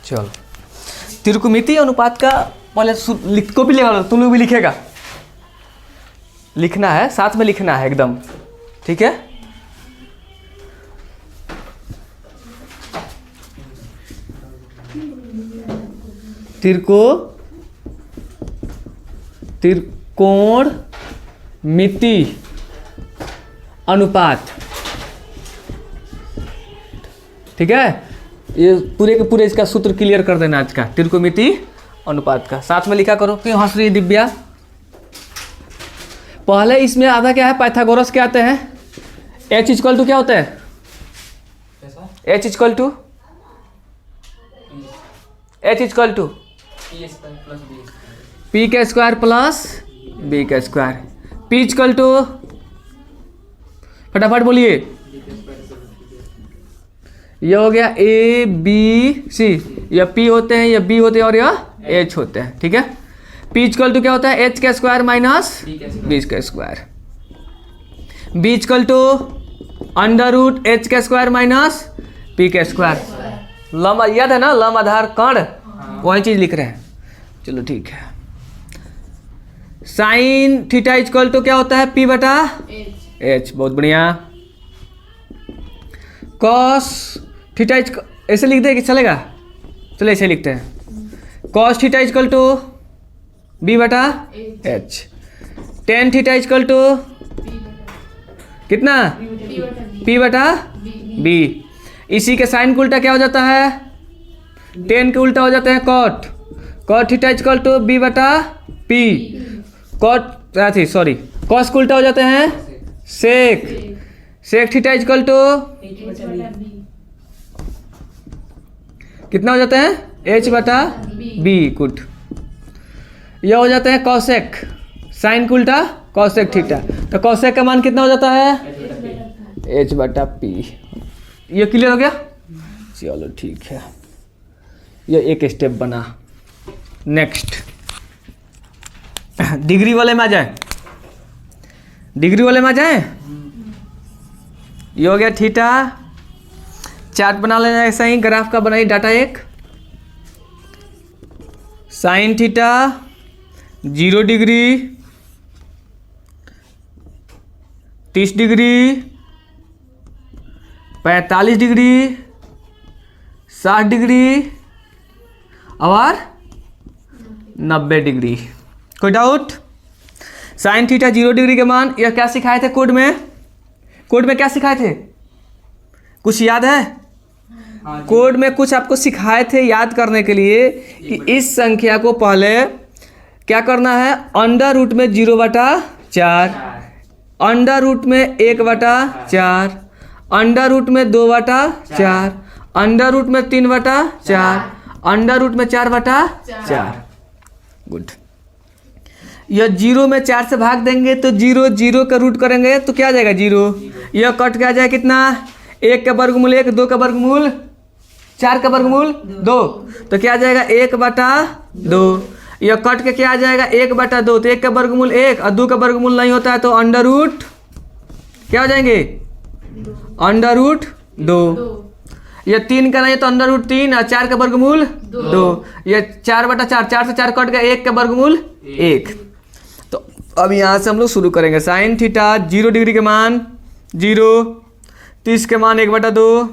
चलो, त्रिकोणमितीय अनुपात का पहले कॉपी लगा लो, तुम लोग भी लिखेगा, लिखना है, साथ में लिखना है एकदम, ठीक है। त्रिकोणमितीय अनुपात, ठीक है। ये पूरे के पूरे इसका सूत्र क्लियर कर देना आज का, त्रिकोणमितीय अनुपात का। साथ में लिखा करो। क्यों हंस रही दिव्या? पहले इसमें आधा क्या है, पाइथागोरस के आते हैं। H इक्वल टू क्या होता है? H इक्वल टू P का स्क्वायर प्लस B का स्क्वायर। P इक्वल टू, फटाफट बोलिए, ये हो गया A B C, या P होते हैं, या B होते हैं, और यह H होते हैं, ठीक है। P इक्वल टू क्या होता है? H का स्क्वायर माइनस B का square. B equal to under root H का स्क्वायर माइनस P का स्क्वायर। लंब याद है ना, लंब आधार कण, वही चीज लिख रहे हैं। चलो ठीक है। साइन थीटा इक्वल टू क्या होता है? P बटा H। बहुत बढ़िया। कॉस थीटा ऐसे लिख दे कि चलेगा? चलो ऐसे लिखते हैं। Cos theta equal to B बटा H। Tan theta equal to कितना? P बटा B। इसी के साइन का उल्टा क्या हो जाता है? टेन के उल्टा हो जाते हैं cot. Cot theta equal to B बटा P। कॉस के उल्टा हो जाते हैं sec. Sec theta equal to कितना हो जाता है? H बटा B। गुड। यह हो जाता है कॉसेक। साइन का उल्टा कॉसेक थीटा। तो कॉसेक का मान कितना हो जाता है? H बटा P। ये क्लियर हो गया? चलो ठीक है, ये एक स्टेप बना। नेक्स्ट डिग्री वाले में आ जाए। डिग्री वाले में आ जाए। ये हो गया थीटा। चार्ट बना लेना ऐसा ही, ग्राफ का बनाइए डाटा एक। Sine theta 0 degree, 30 degree, 45 degree, 60 degree और 90 डिग्री। कोई डाउट? साइन थीटा 0 डिग्री के मान, यह क्या सिखाए थे कोड में? कोड में क्या सिखाए थे? कुछ याद है? कोड में कुछ आपको सिखाए थे याद करने के लिए कि इस संख्या को पहले क्या करना है? अंडर रूट में 0 बटा 4, अंडर रूट में 1 बटा 4, अंडर रूट में 2 बटा 4, अंडर रूट में 3 बटा 4, अंडर रूट में 4 बटा 4। गुड। यह 0 में 4 से भाग देंगे तो 0, 0 का रूट करेंगे तो क्या आ जाएगा? 0। यह कट के आ जाए कितना? 1 का वर्गमूल 1, 2 का वर्गमूल 4 का वर्गमूल 2, तो क्या आ जाएगा? 1 बटा 2। यह कट के क्या आ जाएगा? 1 बटा 2, तो 1 का वर्गमूल 1 और 2 का वर्गमूल नहीं होता है तो अंडर रूट क्या हो जाएंगे? Under root 2। यह 3 का नहीं है तो अंडर रूट 3 और 4 का वर्गमूल 2। यह 4 बटा 4, 4 से 4 कट गया, 1 का वर्गमूल 1। तो अब यहाँ से हम लोग शुरू करेंगे। साइन थीटा 0 डिग्री के मान 0, 30 के मान 1 बटा 2,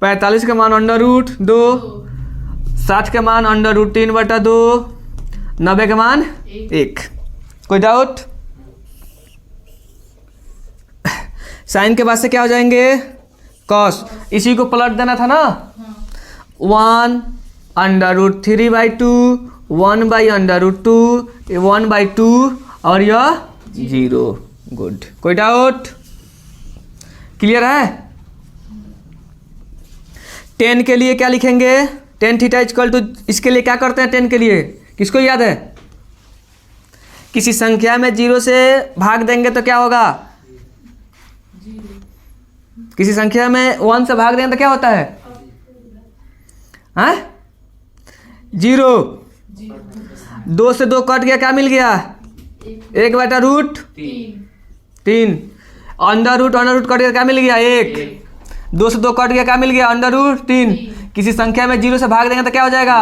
45 के मान अंडर रूट 2, 60 के मान अंडर रूट 3 बटा 2, 90 के मान 1। कोई डाउट? साइन के बाद से क्या हो जाएंगे? कॉस। इसी को पलट देना था ना। 1 under root 3/2, 1 by under root 2, 1/2 और यह 0। गुड। कोई डाउट? क्लियर है? 10 के लिए क्या लिखेंगे? टेन थीटा इक्वल टू, इसके लिए क्या करते हैं 10 के लिए? किसको याद है? किसी संख्या में 0 से भाग देंगे तो क्या होगा? किसी संख्या में 1 से भाग देंगे तो क्या होता है? हाँ? 0। 2 से 2 कट गया, क्या मिल गया? 1 बटा रूट 3। अंडर रूट कट गया, क्या मिल गया? 1। 2 से 2 कट गया, क्या मिल गया? Under root 3। किसी संख्या में 0 से भाग देंगे तो क्या हो जाएगा?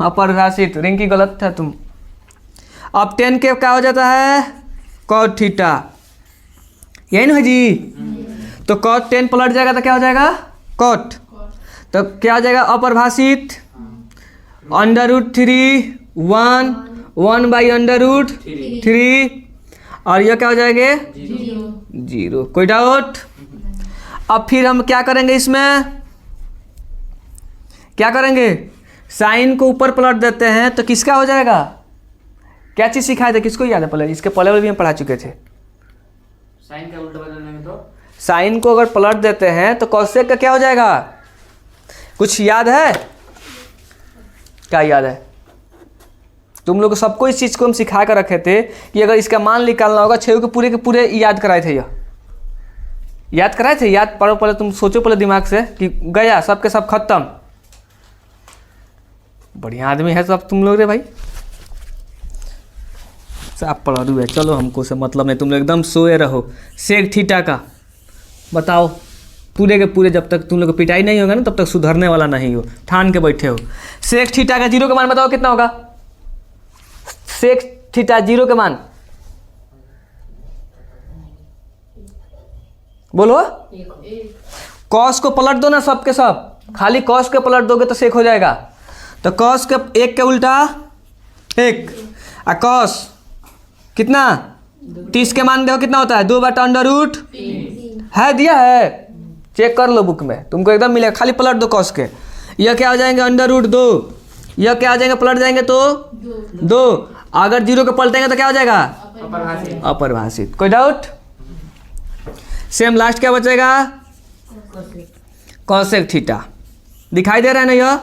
अपरिभाषित। रिंकी गलत था तुम। अब 10 के क्या हो जाता है? cot theta. यही ना जी? तो cot 10 पलट जाएगा तो क्या हो जाएगा? cot। तो क्या हो जाएगा? अपरिभाषित √3 1 बाई √3 और यह क्या हो जाएंगे? 0। कोई डाउट? अब फिर हम क्या करेंगे इसमें? क्या करेंगे? साइन को ऊपर पलट देते हैं तो किसका हो जाएगा? क्या चीज़ सिखाए थे? किसको याद है? पहले इसके पहले भी हम पढ़ा चुके थे। साइन का उल्टा बदलने में तो साइन को अगर पलट देते हैं तो कॉसेक का क्या हो जाएगा? कुछ याद है? क्या याद है? तुम लोग सबको इस चीज़ को हम सिखा कर रखे थे कि अगर इसका मान निकालना होगा 6 के पूरे याद कराए थे। यह याद कराए थे? याद पढ़ो पहले, तुम सोचो पहले दिमाग से कि गया सबके सब खत्म। बढ़िया आदमी है सब तुम लोग रे भाई, सब पढ़ रही है। चलो हमको से मतलब नहीं, तुम लोग एकदम सोए रहो। सेक थीटा का बताओ पूरे के पूरे, जब तक तुम लोग को पिटाई नहीं होगा ना तब तक सुधरने वाला नहीं हो। ठान के बैठे हो। सेक थीटा का 0 का मान बताओ कितना होगा? सेक थीटा 0 का मान बोलो। कॉस को पलट दो ना सबके सब, खाली कॉस के पलट दोगे तो सेक हो जाएगा। तो कॉस के 1 के उल्टा 1 और कॉस कितना 30 के मान देखो कितना होता है? 2/√3 है, दिया है, चेक कर लो बुक में, तुमको एकदम मिलेगा। खाली पलट दो कॉस के। यह क्या हो जाएंगे? √2। यह क्या हो जाएंगे? पलट जाएंगे तो 2। अगर 0 को पलटेंगे तो क्या हो जाएगा? अपरिभाषित। कोई डाउट? सेम लास्ट क्या बचेगा? Cosec theta. दिखाई दे रहा है ना यह?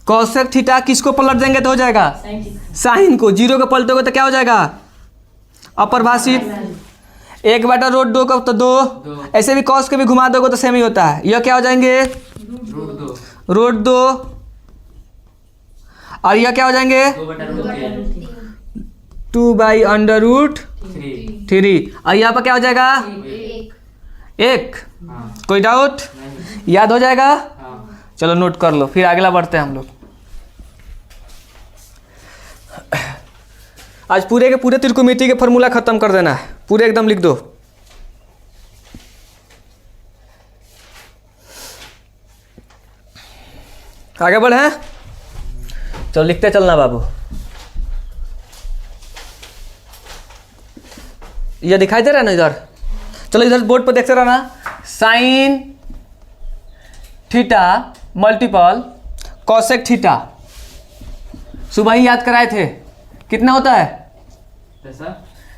कॉसेक थीटा किसको पलट देंगे तो हो जाएगा? साइन को। 0 को पलटोगे तो क्या हो जाएगा? अपरिभाषित। 1/√2 का तो 2। ऐसे भी कॉस के भी घुमा दोगे तो सेम ही होता है। यह क्या हो जाएंगे? √2 और यह क्या हो जाएंगे? 2/√3 और यहाँ पर क्या हो जाएगा? 1। कोई डाउट? याद हो जाएगा? चलो नोट कर लो, फिर अगला बढ़ते हैं हम लोग। आज पूरे के पूरे त्रिकोणमिति के फॉर्मूला खत्म कर देना है, पूरे एकदम लिख दो। आगे बढ़े? चलो लिखते चलना बाबू। ये दिखाई दे रहा है ना इधर? चलो इधर बोर्ड पर देखते रहना। Sine theta multiple cosec theta सुबह ही याद कराए थे। कितना होता है?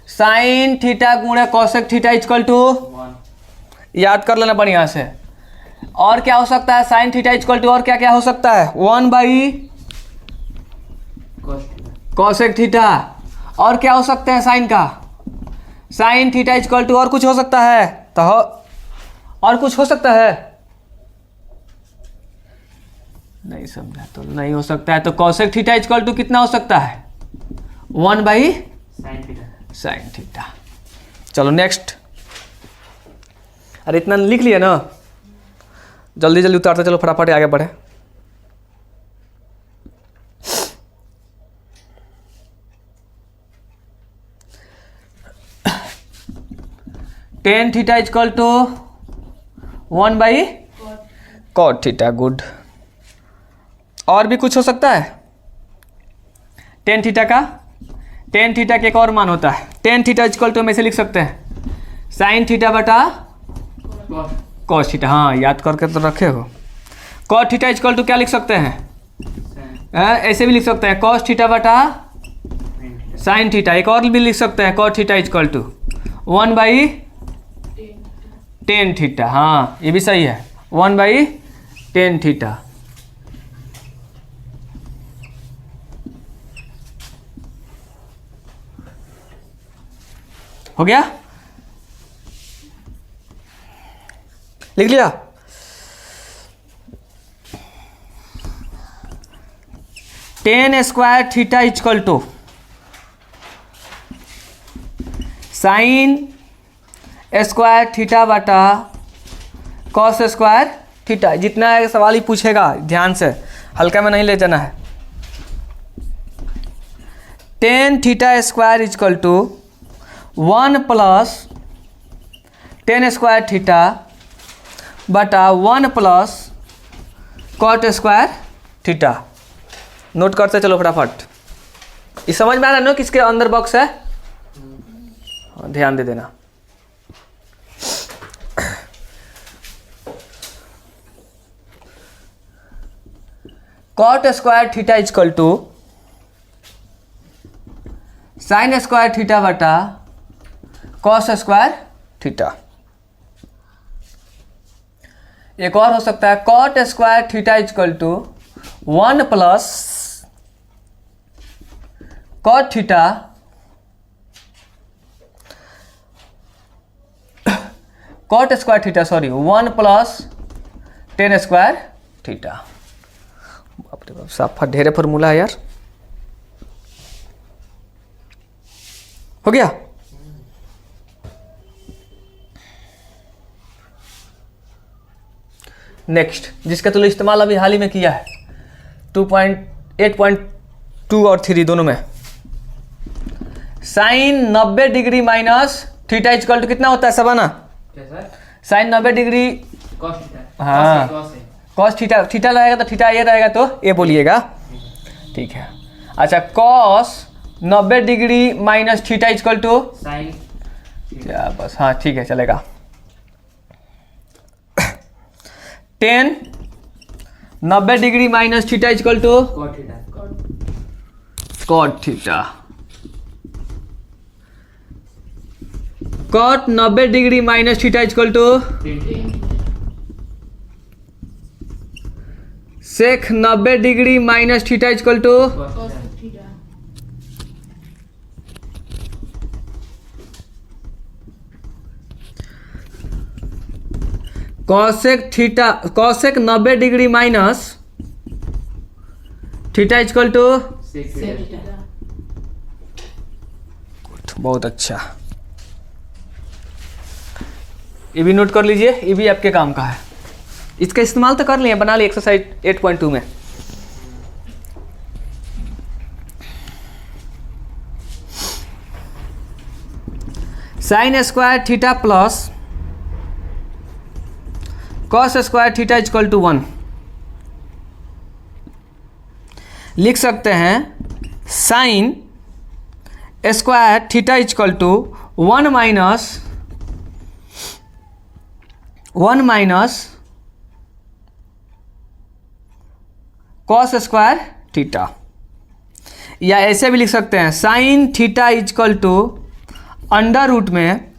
साइन थीटा गुणा कॉसेक थीटा इक्वल टू 1। याद कर लेना बढ़िया से। और क्या हो सकता है? साइन थीटा इक्वल टू और क्या क्या हो सकता है? 1 कॉसेक थीटा। और क्या हो सकते हैं साइन का? साइन थीटा इक्वल टू और कुछ हो सकता है? तो और कुछ हो सकता है? नहीं समझा तो नहीं हो सकता है। तो कॉसेक थीटा इक्वल टू कितना हो सकता है? 1/साइन थीटा। चलो नेक्स्ट। अरे इतना लिख लिया ना, जल्दी जल्दी उतारते चलो, फटाफट आगे बढ़े। Tan theta equal to 1/cot theta. Good. और भी कुछ हो सकता है? टेन थीटा का एक और मान होता है। टेन थीटा इक्वल टू हम ऐसे लिख सकते हैं साइन थीटा बटा कॉस थीटा। हाँ याद करके तो रखे हो। कॉट थीटा इक्वल टू क्या लिख सकते हैं? ऐसे भी लिख सकते हैं कॉस थीटा बटा साइन थीटा। एक और भी लिख सकते हैं cot theta equal to 1/10 theta. हाँ ये भी सही है, 1/10 थीटा। हो गया? लिख लिया? Tan square theta equal to sine square theta बटा कॉस स्क्वायर थीटा। जितना है सवाल ही पूछेगा, ध्यान से, हल्का में नहीं ले जाना है। Tan theta square equal to 1 plus tan square theta बटा 1 plus cot square theta. Note करते चलो फटाफट। ये समझ में आ रहा है ना किसके अंदर बॉक्स है? ध्यान दे देना। Cot square theta equal to sine square theta बटा कॉस स्क्वायर थीटा। एक और हो सकता है cot square theta equal to 1 plus cot theta cot square theta 1 plus tan square theta. बाप रे बाप, साफ ढेरे फॉर्मूला है यार। हो गया? नेक्स्ट, जिसका तो इस्तेमाल अभी हाल ही में किया है 8.2 और 3 दोनों में। Sine 90 degree minus theta equal to कितना होता है सबाना? Sine 90 degree cos theta. हाँ, कॉस थीटा। थीटा रहेगा तो थीटा ये रहेगा तो ये बोलिएगा, ठीक है। अच्छा, cos 90 degree minus theta equal to sine क्या, बस हाँ ठीक है चलेगा। 10 90 degree minus theta equal to cot theta. Cot theta. Cot 90 degree minus theta equal to sec 90 degree minus theta equal to cosec theta. Cosec 90 degree minus theta equal to बहुत अच्छा। ये भी नोट कर लीजिए, ये भी आपके काम का है। इसका इस्तेमाल तो कर लिए, बना लिए एक्सरसाइज 8.2 में। Sine square theta plus cos square theta equal to 1 लिख सकते हैं। Sine square theta equal to 1 minus cos square theta, या ऐसे भी लिख सकते हैं sine theta equal to under root में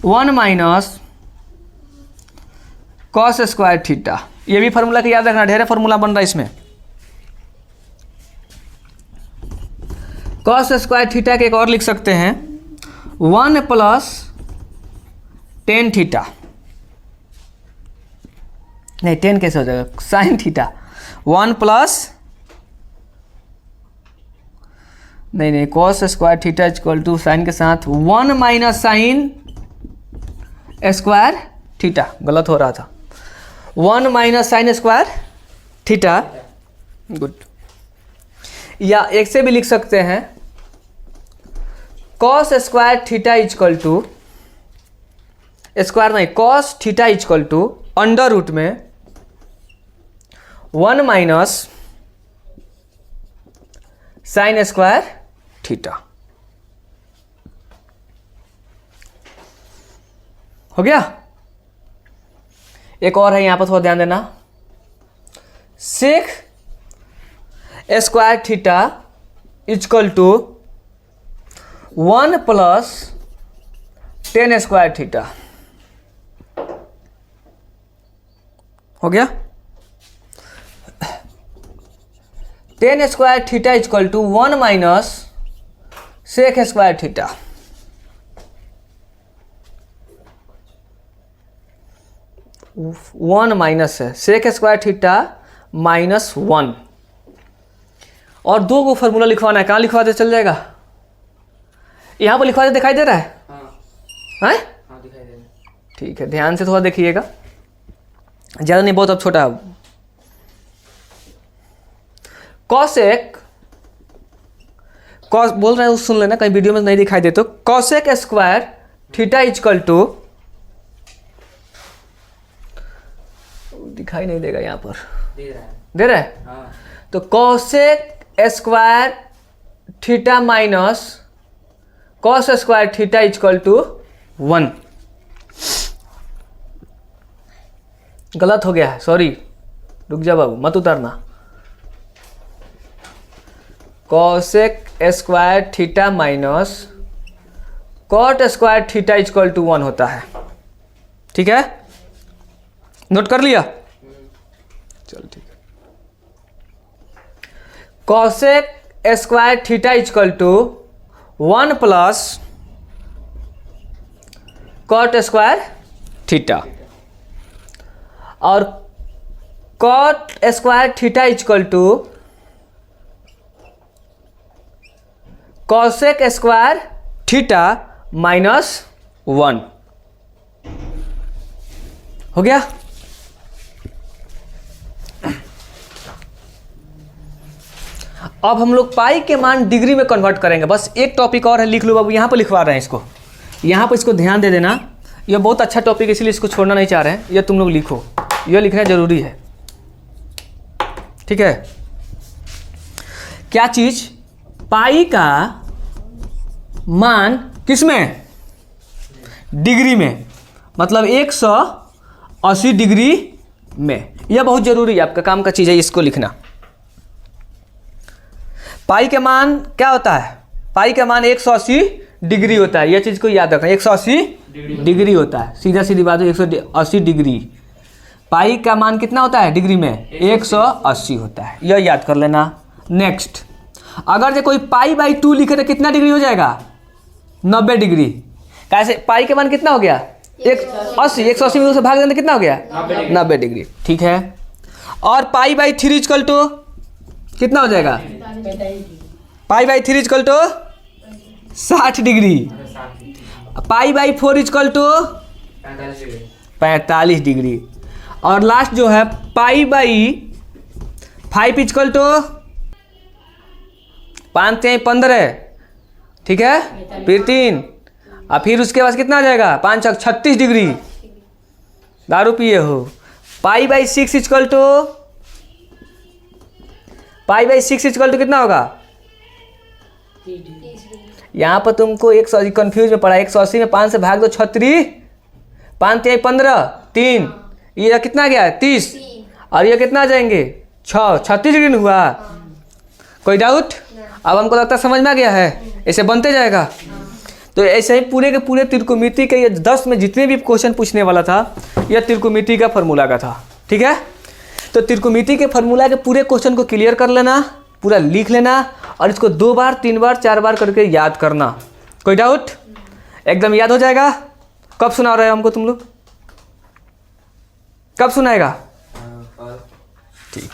1 माइनस कॉस स्क्वायर थीटा। ये भी फार्मूला की याद रखना, ढेर फार्मूला बन रहा है इसमें। कॉस स्क्वायर थीटा के एक और लिख सकते हैं 1 प्लस टेन थीटा। नहीं, 10 कैसे हो जाएगा? साइन थीटा 1 प्लस, नहीं cos square theta equal to sine के साथ 1 माइनस साइन स्क्वायर थीटा। गलत हो रहा था, 1 minus sine square theta. Good. या एक से भी लिख सकते हैं cos square theta equal to, square नहीं, cos theta equal to under root में 1 माइनस साइन स्क्वायर थीटा। हो गया? एक और है यहां पर, थोड़ा ध्यान देना। Sec square theta equal to 1 plus tan square theta. हो गया? Tan square theta equal to 1 minus sec square theta. One minus है, सेक स्क्वायर थीटा माइनस 1। और 2 को फॉर्मूला लिखवाना है। कहाँ लिखवा दे? चल जाएगा, यहाँ पर लिखवा दे, दिखाई दे रहा है? हाँ, हैं? हाँ ठीक है, ध्यान से थोड़ा देखिएगा, ज़्यादा नहीं, बहुत अब छोटा है। कॉसेक, कॉस बोल रहे हैं सुन लेना, कहीं वीडियो में नहीं दिखाई दे तो। Cosec square theta equal to, दिखाई नहीं देगा यहाँ पर, दे रहा है हाँ। तो cosec square theta minus cos square theta equal to 1। गलत हो गया है, सॉरी, रुक जा बाबू, मत उतरना। Cosec square theta minus cot square theta equal to 1 होता है। ठीक है, नोट कर लिया? चल ठीक है। Cosec square theta equal to 1 plus cot square theta, और cot square theta equal to cosec square theta minus 1 हो गया। अब हम लोग पाई के मान डिग्री में कन्वर्ट करेंगे। बस एक टॉपिक और है, लिख लो बाबू, यहाँ पर लिखवा रहे हैं इसको, यहाँ पर इसको ध्यान दे देना। यह बहुत अच्छा टॉपिक है, इसलिए इसको छोड़ना नहीं चाह रहे हैं, यह तुम लोग लिखो, यह लिखना जरूरी है। ठीक है, क्या चीज? पाई का मान किस में? डिग्री में, मतलब 180 डिग्री में। यह बहुत जरूरी है, आपका काम का चीज है, इसको लिखना। पाई के मान क्या होता है? पाई का मान 180 डिग्री होता है, यह चीज को याद रखना, 180 डिग्री होता है। सीधा सीधी बात है, 180 डिग्री। पाई का मान कितना होता है डिग्री में? 180 होता है, यह याद कर लेना। नेक्स्ट, अगर जो कोई पाई बाई 2 लिखे तो कितना डिग्री हो जाएगा? 90 डिग्री। कैसे? पाई के मान कितना हो गया? 180 में उसे भाग देना कितना हो गया? 90 डिग्री। ठीक है, और पाई बाई 3 इजकल टू कितना हो जाएगा? Pi by 3 equal to 60 degree. Pi by 4 equal to 45 degree. और लास्ट जो है पाई बाई 5 इजकल टू 5 3 15। ठीक है, फिर 3, और फिर उसके बाद कितना आ जाएगा? 5 36 डिग्री। दारू पिए हो। Pi by 6 equal to, pi by 6 equal to कितना होगा? यहाँ पर तुमको 180 कंफ्यूज में पड़ा। 180 में 5 से भाग दो, 36, 5 3 15, 3, ये कितना गया? 30, और ये कितना आ जाएंगे? 6, 36 डिग्री हुआ। कोई डाउट? अब हमको लगता है समझ में आ गया है, ऐसे बनते जाएगा। तो ऐसे ही पूरे के पूरे त्रिकोणमिति के ये 10 में जितने भी क्वेश्चन पूछने वाला था, यह त्रिकोणमिति का फॉर्मूला का था। ठीक है, तो त्रिकोणमिति के फॉर्मूला के पूरे क्वेश्चन को क्लियर कर लेना, पूरा लिख लेना, और इसको 2 बार 3 बार 4 बार करके याद करना। कोई डाउट? एकदम याद हो जाएगा। कब सुना रहे हो हमको तुम लोग? कब सुनाएगा? ठीक।